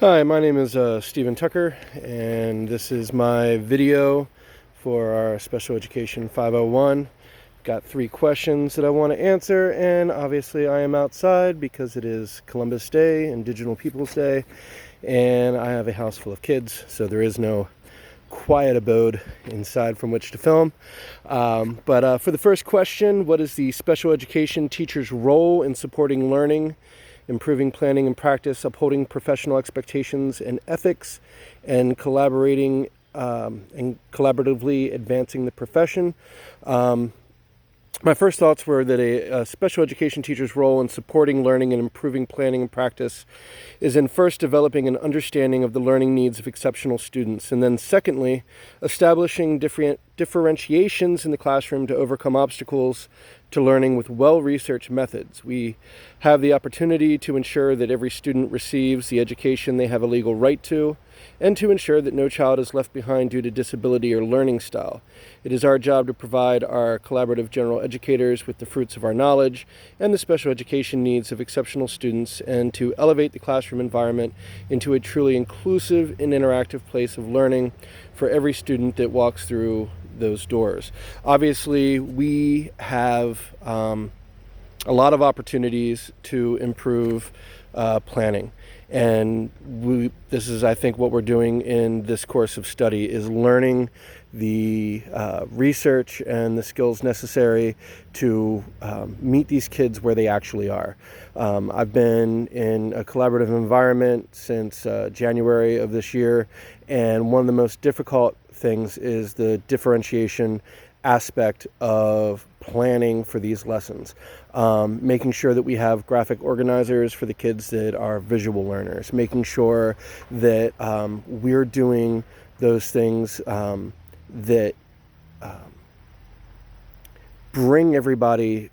Hi, my name is Stephen Tucker, and this is my video for our Special Education 501. Got 3 questions that I want to answer, and obviously I am outside because it is Columbus Day, Indigenous Peoples Day, and I have a house full of kids, so there is no quiet abode inside from which to film. But for the first question, what is the special education teacher's role in supporting learning, improving planning and practice, upholding professional expectations and ethics, and collaborating and collaboratively advancing the profession? My first thoughts were that a special education teacher's role in supporting learning and improving planning and practice is in first developing an understanding of the learning needs of exceptional students, and then secondly, establishing differentiations in the classroom to overcome obstacles to learning with well-researched methods. We have the opportunity to ensure that every student receives the education they have a legal right to, and to ensure that no child is left behind due to disability or learning style. It is our job to provide our collaborative general educators with the fruits of our knowledge and the special education needs of exceptional students, and to elevate the classroom environment into a truly inclusive and interactive place of learning for every student that walks through those doors. Obviously, we have a lot of opportunities to improve planning. And this is, I think, what we're doing in this course of study is learning the research and the skills necessary to meet these kids where they actually are. I've been in a collaborative environment since January of this year, and one of the most difficult things is the differentiation aspect of planning for these lessons. Making sure that we have graphic organizers for the kids that are visual learners, making sure that we're doing those things that bring everybody,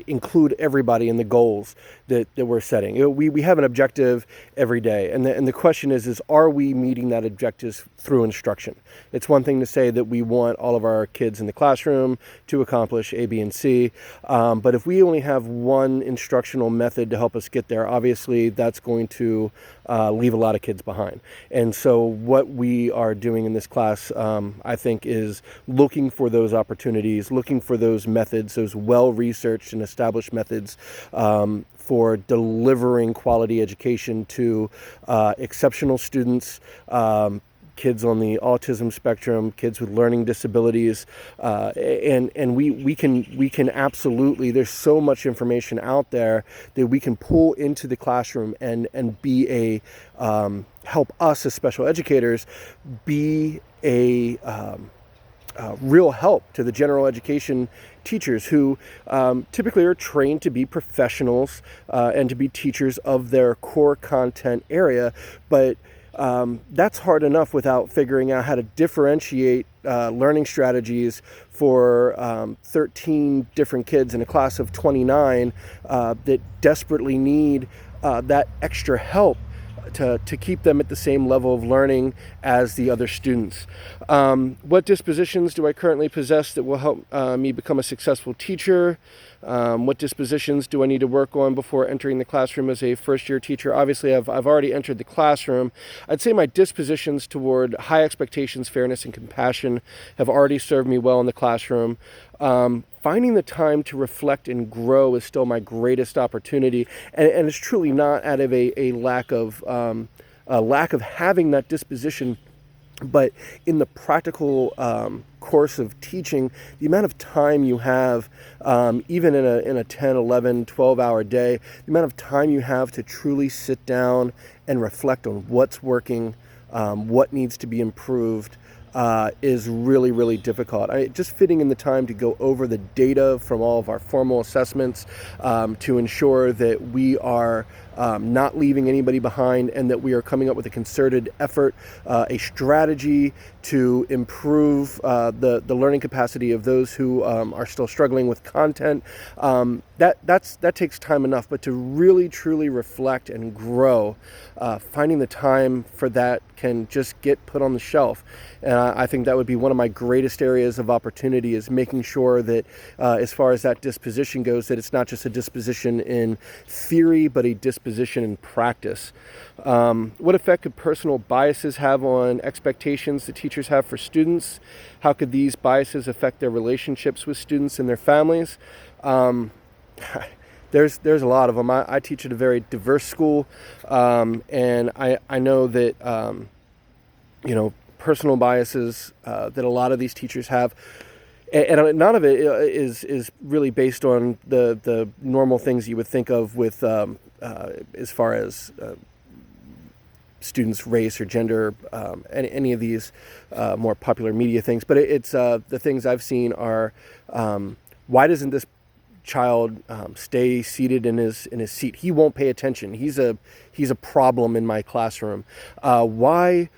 include everybody in the goals that we're setting. We have an objective every day, and the question is are we meeting that objective through instruction? It's one thing to say that we want all of our kids in the classroom to accomplish A, B, and C, but if we only have one instructional method to help us get there, obviously that's going to leave a lot of kids behind. And so what we are doing in this class, I think, is looking for those opportunities, looking for those methods, those well-researched and established methods for delivering quality education to exceptional students, kids on the autism spectrum, kids with learning disabilities, and we can absolutely, there's so much information out there that we can pull into the classroom and be a help us as special educators be a real help to the general education teachers who typically are trained to be professionals and to be teachers of their core content area, but that's hard enough without figuring out how to differentiate learning strategies for 13 different kids in a class of 29 that desperately need that extra help to keep them at the same level of learning as the other students. What dispositions do I currently possess that will help me become a successful teacher? What dispositions do I need to work on before entering the classroom as a first-year teacher? Obviously, I've already entered the classroom. I'd say my dispositions toward high expectations, fairness, and compassion have already served me well in the classroom. Finding the time to reflect and grow is still my greatest opportunity, and it's truly not out of a lack of having that disposition, but in the practical course of teaching, the amount of time you have, even in a 10, 11, 12-hour day, the amount of time you have to truly sit down and reflect on what's working, what needs to be improved, is really, really difficult. Just fitting in the time to go over the data from all of our formal assessments to ensure that we are not leaving anybody behind, and that we are coming up with a concerted effort, a strategy to improve the learning capacity of those who are still struggling with content. That takes time enough, but to really truly reflect and grow, finding the time for that can just get put on the shelf. And I think that would be one of my greatest areas of opportunity, is making sure that as far as that disposition goes, that it's not just a disposition in theory, but a disposition disposition in practice. What effect could personal biases have on expectations that teachers have for students? How could these biases affect their relationships with students and their families? There's a lot of them. I teach at a very diverse school, and I know that personal biases that a lot of these teachers have, and none of it is really based on the normal things you would think of with as far as students' race or gender, any of these more popular media things. But it's the things I've seen are, why doesn't this child stay seated in his seat? He won't pay attention. He's a problem in my classroom. Why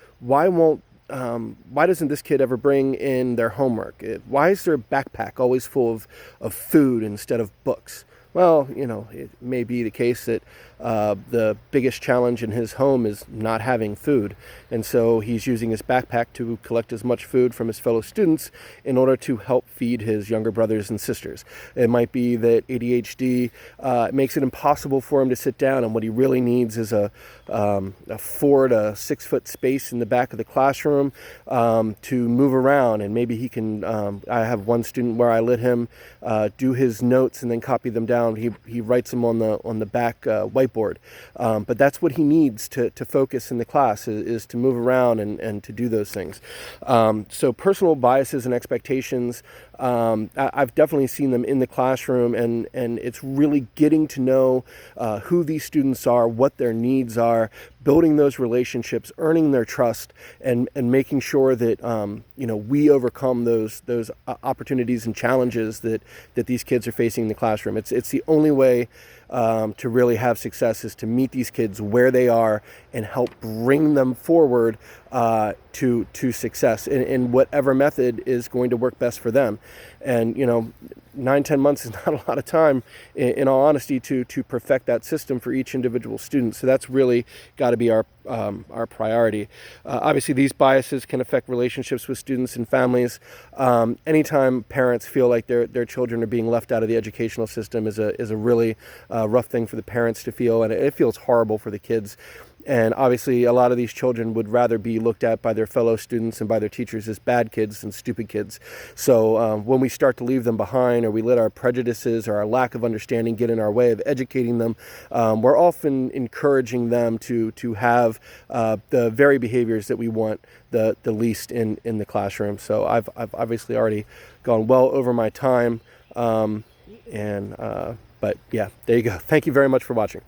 doesn't this kid ever bring in their homework? Why is their backpack always full of food instead of books? Well, it may be the case that the biggest challenge in his home is not having food. And so he's using his backpack to collect as much food from his fellow students in order to help feed his younger brothers and sisters. It might be that ADHD makes it impossible for him to sit down, and what he really needs is a 4 to 6 foot space in the back of the classroom to move around. And maybe he can, I have one student where I let him do his notes and then copy them down. He writes them on the back whiteboard, but that's what he needs to focus in the class is to move around and to do those things. So personal biases and expectations, I've definitely seen them in the classroom, and it's really getting to know who these students are, what their needs are, building those relationships, earning their trust, and making sure that we overcome those opportunities and challenges that these kids are facing in the classroom. It's the only way to really have success is to meet these kids where they are and help bring them forward to success in whatever method is going to work best for them. And 9-10 months is not a lot of time, in all honesty, to perfect that system for each individual student. So that's really got to be our priority. Obviously, these biases can affect relationships with students and families. Anytime parents feel like their children are being left out of the educational system is a really rough thing for the parents to feel, and it feels horrible for the kids. And obviously, a lot of these children would rather be looked at by their fellow students and by their teachers as bad kids than stupid kids. So when we start to leave them behind, or we let our prejudices or our lack of understanding get in our way of educating them, we're often encouraging them to have the very behaviors that we want the least in the classroom. So I've obviously already gone well over my time, but yeah, there you go. Thank you very much for watching.